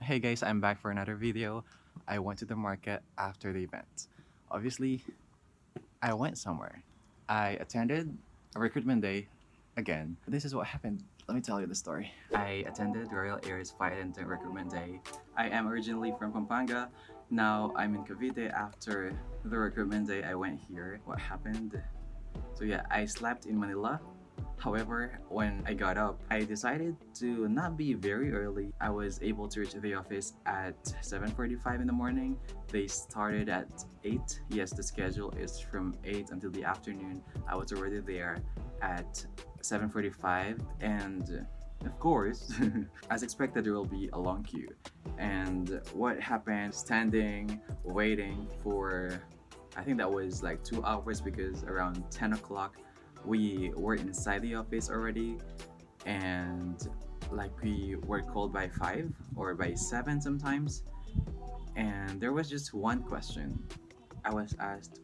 Hey guys, I'm back for another video. I went to the market after the event. Obviously, I went somewhere. I attended a recruitment day again. This is what happened. Let me tell you the story. I attended Royal Air's Attendant Recruitment Day. I am originally from Pampanga. Now I'm in Cavite after the recruitment day. I went here. What happened? So yeah, I slept in Manila. However, when I got up, I decided to not be very early. I was able to reach the office at 7:45 in the morning. They started at 8. Yes, the schedule is from 8 until the afternoon. I was already there at 7:45 and of course, as expected, there will be a long queue. And what happened? Standing, waiting for, I think that was like 2 hours because around 10 o'clock we were inside the office already, and like we were called by 5 or by 7 sometimes, and there was just one question I was asked.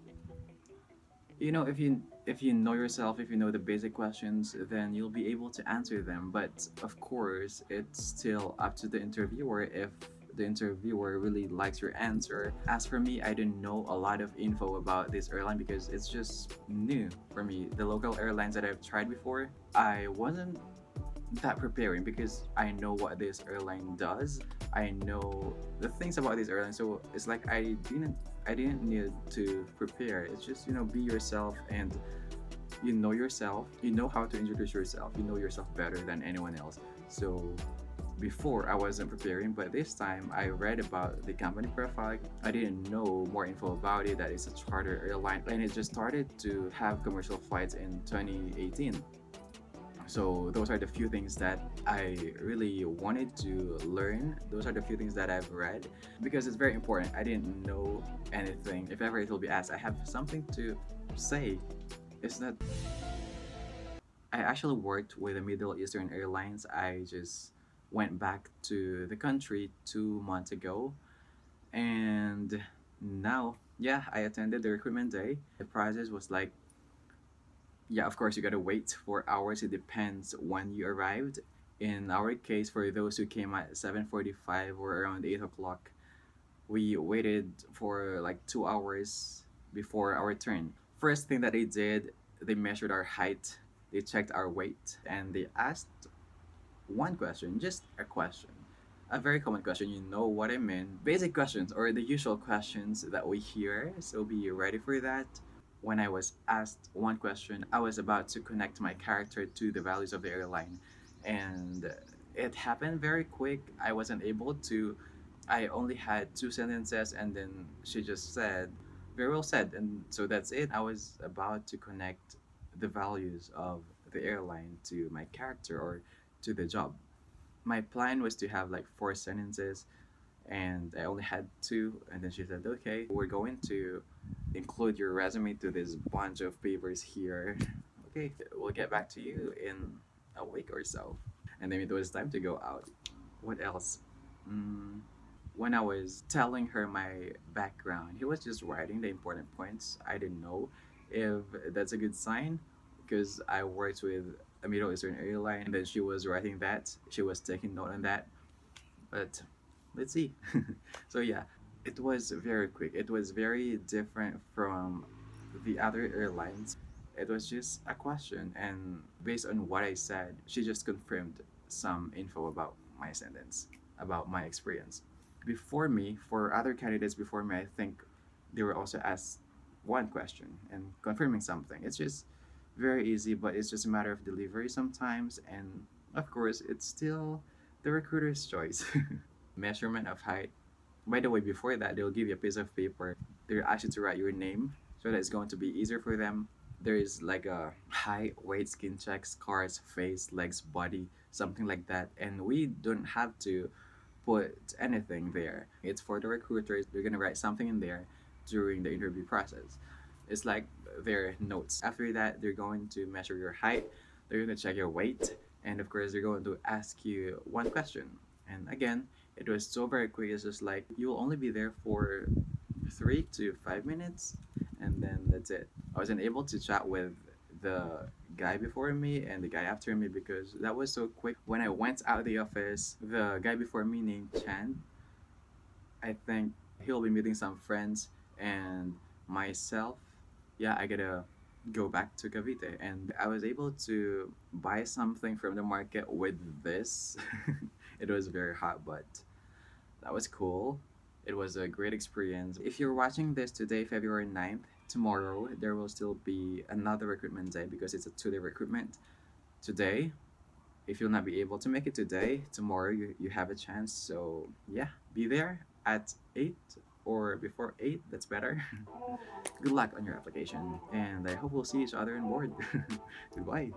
If you know yourself, if you know the basic questions, then you'll be able to answer them. But of course, it's still up to the interviewer if the interviewer really likes your answer. As for me, I didn't know a lot of info about this airline because it's just new for me. The local airlines that I've tried before, I wasn't that preparing because I know what this airline does. I know the things about this airline, so it's like I didn't need to prepare. It's just be yourself, and you know yourself. You know how to introduce yourself. You know yourself better than anyone else. So before I wasn't preparing, but this time I read about the company profile. I didn't know more info about it, that it's a charter airline, and it just started to have commercial flights in 2018. So those are the few things that I really wanted to learn. Those are the few things that I've read because it's very important. I didn't know anything. If ever it will be asked, I have something to say. It's that I actually worked with the Middle Eastern Airlines. I just went back to the country 2 months ago, and now, yeah, I attended the recruitment day. The process was like, yeah, of course, you gotta wait for hours. It depends when you arrived. In our case, for those who came at 7:45 or around 8 o'clock, we waited for like 2 hours before our turn. First thing that they did, they measured our height, they checked our weight, and they asked one question, just a question. A very common question, you know what I mean. Basic questions or the usual questions that we hear, so be ready for that. When I was asked one question, I was about to connect my character to the values of the airline. And it happened very quick. I wasn't able to. I only had two sentences, and then she just said, very well said. And so that's it. I was about to connect the values of the airline to my character or to the job. My plan was to have like four sentences, and I only had two. And then she said, "Okay, we're going to include your resume to this bunch of papers here. Okay, we'll get back to you in a week or so." And then it was time to go out. What else? Mm, when I was telling her my background, he was just writing the important points. I didn't know if that's a good sign because I worked with a Middle Eastern airline, and then she was writing that. She was taking note on that. But let's see. So yeah, it was very quick. It was very different from the other airlines. It was just a question, and based on what I said, she just confirmed some info about my sentence, about my experience. Before me, for other candidates before me, I think they were also asked one question and confirming something. It's just very easy, but it's just a matter of delivery sometimes, and of course, it's still the recruiter's choice. Measurement of height. By the way, before that, they'll give you a piece of paper. They'll ask you to write your name so that it's going to be easier for them. There is like a height, weight, skin check, scars, face, legs, body, something like that. And we don't have to put anything there. It's for the recruiters. They're going to write something in there during the interview process. It's like their notes. After that, they're going to measure your height, they're going to check your weight, and of course, they're going to ask you one question. And again, it was so very quick. It's just like you will only be there for 3 to 5 minutes, and then that's it. I wasn't able to chat with the guy before me and the guy after me because that was so quick. When I went out of the office, the guy before me named Chan, I think he'll be meeting some friends, and myself, yeah, I gotta go back to Cavite. And I was able to buy something from the market with this. It was very hot, but that was cool. It was a great experience. If you're watching this today, February 9th, tomorrow there will still be another recruitment day because it's a 2-day recruitment. Today, if you'll not be able to make it today, tomorrow you have a chance. So yeah, be there at 8 or before 8. That's better. Good luck on your application, and I hope we'll see each other on board. Goodbye.